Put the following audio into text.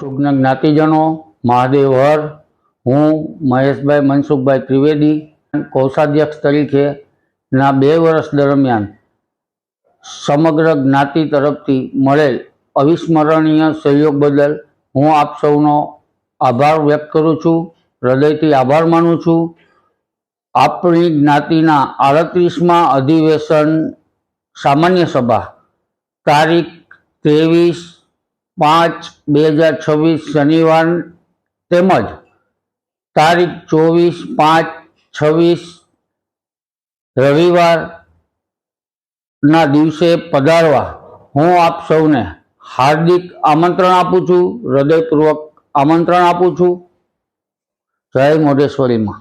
સુજ્ઞ જ્ઞાતિજનો, મહાદેવ હર, હું મહેશભાઈ મનસુખભાઈ ત્રિવેદી કોષાધ્યક્ષ તરીકેના 2 વર્ષ દરમિયાન સમગ્ર જ્ઞાતિ તરફથી મળેલ અવિસ્મરણીય સહયોગ બદલ હું આપ સૌનો આભાર વ્યક્ત કરું છું, હૃદયથી આભાર માનું છું। આપણી જ્ઞાતિના 38મા અધિવેશન સામાન્ય સભા તારીખ 23/5/2026 શનિવાર તેમજ તારીખ 24/5/26 રવિવારના દિવસે પધારવા હું આપ સૌને હાર્દિક આમંત્રણ આપું છું, હૃદયપૂર્વક આમંત્રણ આપું છું। જય મોઢેશ્વરીમાં।